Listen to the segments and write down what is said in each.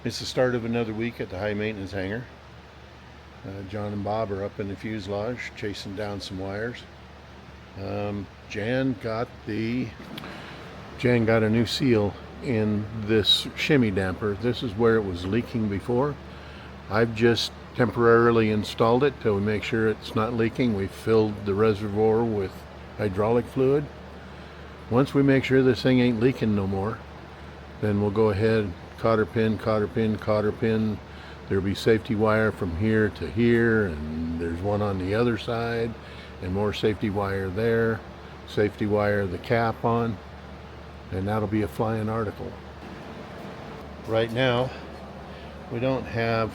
It's the start of another week at the high maintenance hangar. John and Bob are up in the fuselage chasing down some wires. Jan got a new seal in this shimmy damper. This is where it was leaking before. I've just temporarily installed it till we make sure it's not leaking. We filled the reservoir with hydraulic fluid. Once we make sure this thing ain't leaking no more, then we'll go ahead, cotter pin, cotter pin, cotter pin. There'll be safety wire from here to here, and there's one on the other side, and more safety wire there, safety wire the cap on, and that'll be a flying article. Right now, we don't have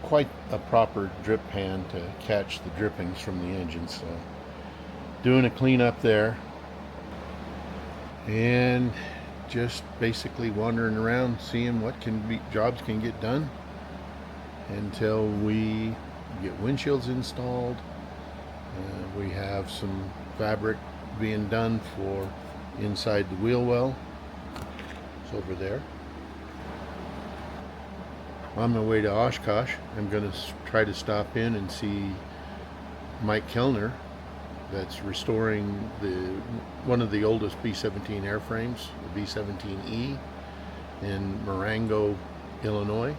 quite a proper drip pan to catch the drippings from the engine, so doing a cleanup there, and just basically wandering around seeing what jobs can get done until we get windshields installed. We have some fabric being done for inside the wheel well. It's over there. On my way to Oshkosh, I'm going to try to stop in and see Mike Kellner, that's restoring one of the oldest B-17 airframes, the B-17E, in Marengo, Illinois.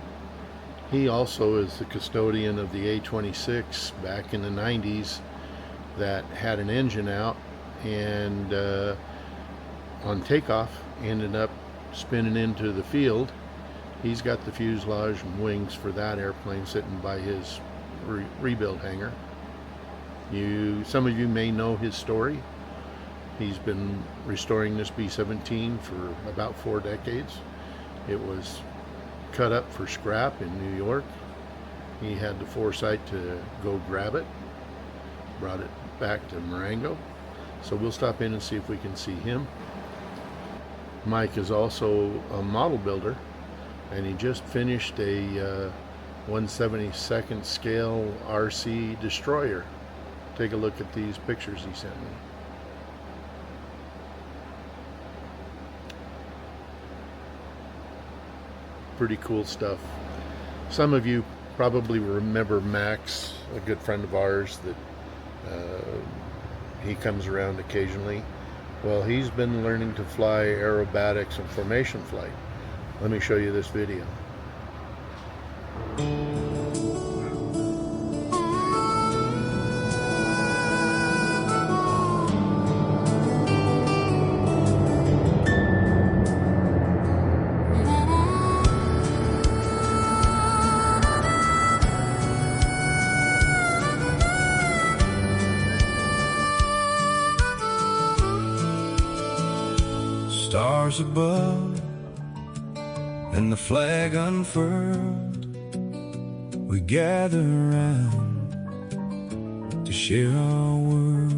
He also is the custodian of the A-26 back in the 90s that had an engine out, and on takeoff ended up spinning into the field. He's got the fuselage and wings for that airplane sitting by his rebuild hangar. Some of you may know his story. He's been restoring this B-17 for about 4 decades. It was cut up for scrap in New York. He had the foresight to go grab it, brought it back to Marengo. So we'll stop in and see if we can see him. Mike is also a model builder, and he just finished a 1/72nd scale RC destroyer. Take a look at these pictures he sent me. Pretty cool stuff. Some of you probably remember Max, a good friend of ours that he comes around occasionally. Well, he's been learning to fly aerobatics and formation flight. Let me show you this video. Stars above and the flag unfurled, we gather around to share our world.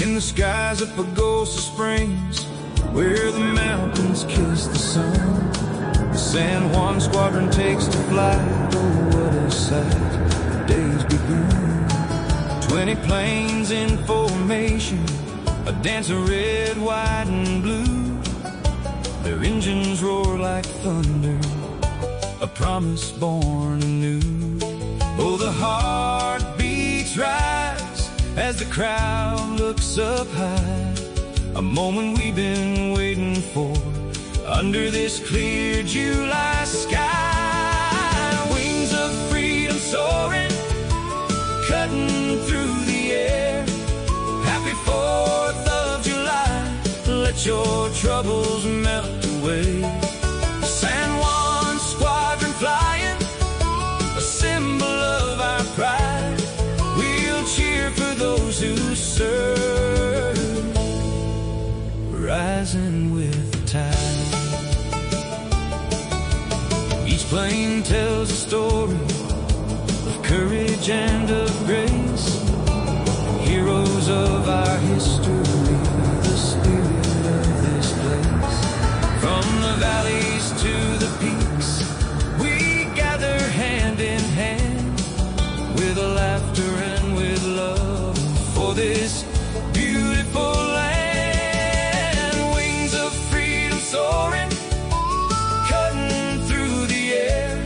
In the skies of Pagosa Springs, where the mountains kiss the sun, the San Juan squadron takes to flight. Oh, what a sight. Days begun. 20 planes in formation, a dance of red, white, and blue. Their engines roar like thunder, a promise born anew. Oh, the heartbeats rise as the crowd looks up high, a moment we've been waiting for under this clear July sky. Wings of freedom soaring, cutting through the air. Happy 4th of July, let your troubles melt away. San Juan squadron flying, a symbol of our pride. We'll cheer for those who serve, rising with the tide. Each plane tells a story of courage and of grace, heroes of our history, the spirit of this place. From the valleys to the peaks, we gather hand in hand, with laughter and with love. for this beautiful land. Wings of freedom soaring, cutting through the air.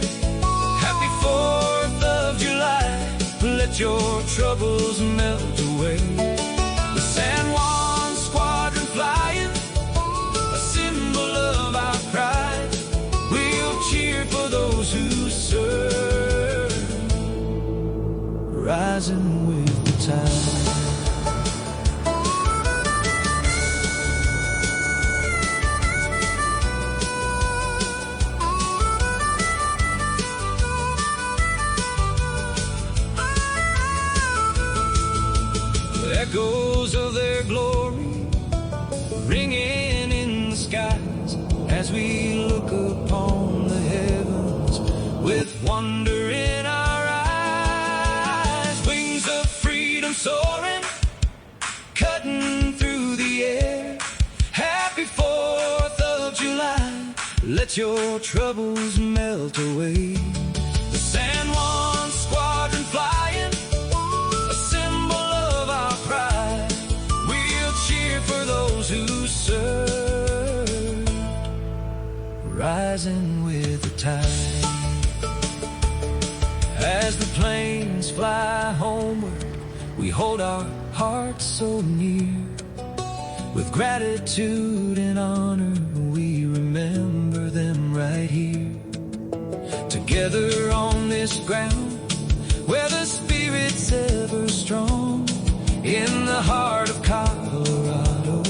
Happy 4th of July, let your troubles melt away. The San Juan squadron flying, a symbol of our pride. We'll cheer for those who serve, rising with the tide. Echoes of their glory ringing in the skies as we look upon the heavens with wonder in our eyes. Wings of freedom soaring, cutting through the air. Happy 4th of July, let your troubles melt away. The San Juan squadron flying, a symbol of our pride. We'll cheer for those who serve, rising with the tide. As the planes fly homeward, we hold our hearts so near. With gratitude and honor, we remember them right here. Together on this ground, where the spirit's ever strong, in the heart of Colorado,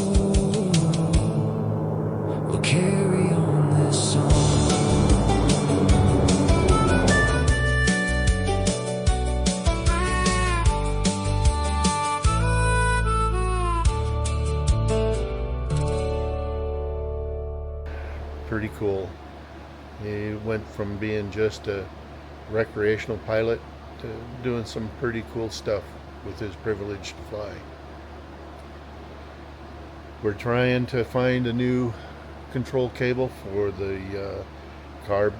we'll carry on this song. Pretty cool. He went from being just a recreational pilot to doing some pretty cool stuff with his privilege to fly. We're trying to find a new control cable for the carb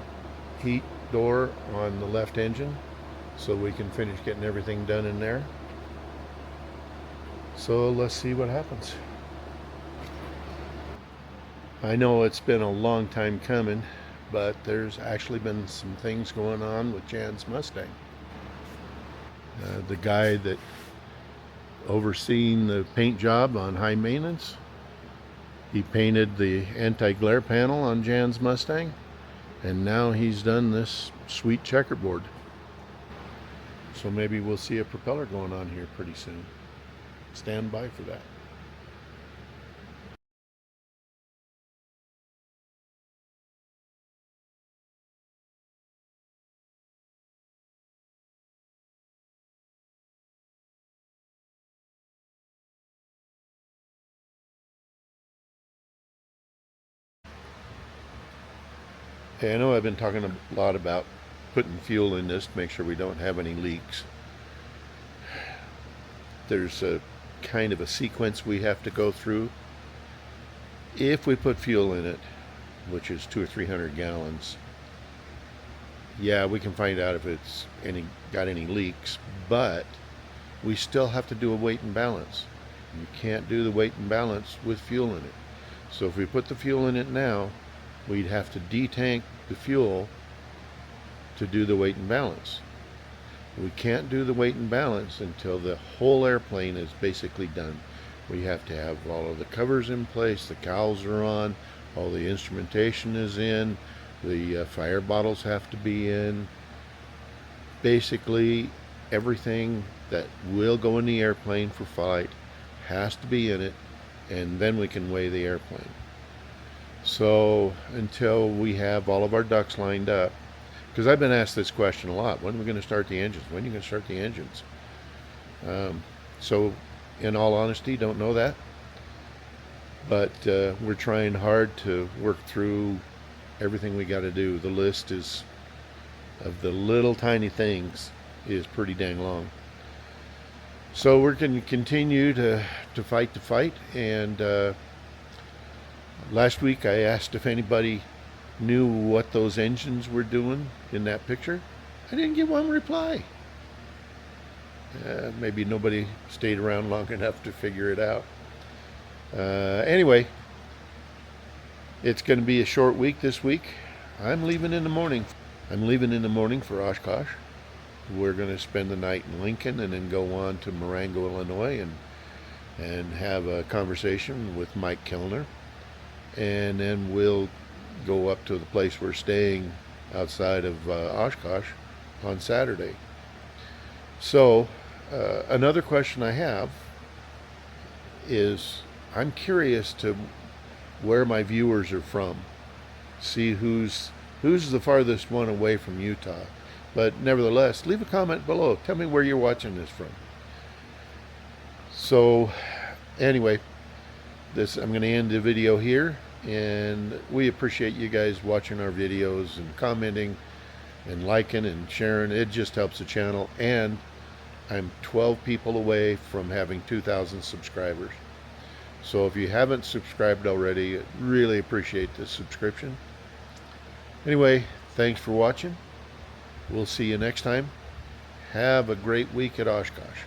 heat door on the left engine so we can finish getting everything done in there. So let's see what happens. I know it's been a long time coming, but there's actually been some things going on with Jan's Mustang. The guy that overseeing the paint job on high maintenance, he painted the anti-glare panel on Jan's Mustang, and now he's done this sweet checkerboard. So maybe we'll see a propeller going on here pretty soon. Stand by for that. Okay, I know I've been talking a lot about putting fuel in this to make sure we don't have any leaks. There's a kind of a sequence we have to go through. If we put fuel in it, which is 200 or 300 gallons, yeah, we can find out if it's got any leaks, but we still have to do a weight and balance. You can't do the weight and balance with fuel in it. So if we put the fuel in it now, we'd have to detank the fuel to do the weight and balance. We can't do the weight and balance until the whole airplane is basically done. We have to have all of the covers in place, the cowls are on, all the instrumentation is in, the fire bottles have to be in. Basically, everything that will go in the airplane for flight has to be in it, and then we can weigh the airplane. So until we have all of our ducks lined up, because I've been asked this question a lot, when are we going to start the engines? When are you going to start the engines? So in all honesty, don't know that. But we're trying hard to work through everything we got to do. The list is of the little tiny things is pretty dang long. So we're going to continue to fight the fight. And last week I asked if anybody knew what those engines were doing in that picture. I didn't get one reply. Maybe nobody stayed around long enough to figure it out. Anyway, it's going to be a short week this week. I'm leaving in the morning. I'm leaving in the morning for Oshkosh. We're going to spend the night in Lincoln and then go on to Marengo, Illinois, and have a conversation with Mike Kellner. And then we'll go up to the place we're staying outside of Oshkosh on Saturday. So another question I have is, I'm curious to where my viewers are from. See who's the farthest one away from Utah. But nevertheless, leave a comment below. Tell me where you're watching this from. So anyway, I'm going to end the video here, and we appreciate you guys watching our videos and commenting and liking and sharing. It just helps the channel, and I'm 12 people away from having 2,000 subscribers. So if you haven't subscribed already, really appreciate the subscription. Anyway, thanks for watching. We'll see you next time. Have a great week at Oshkosh.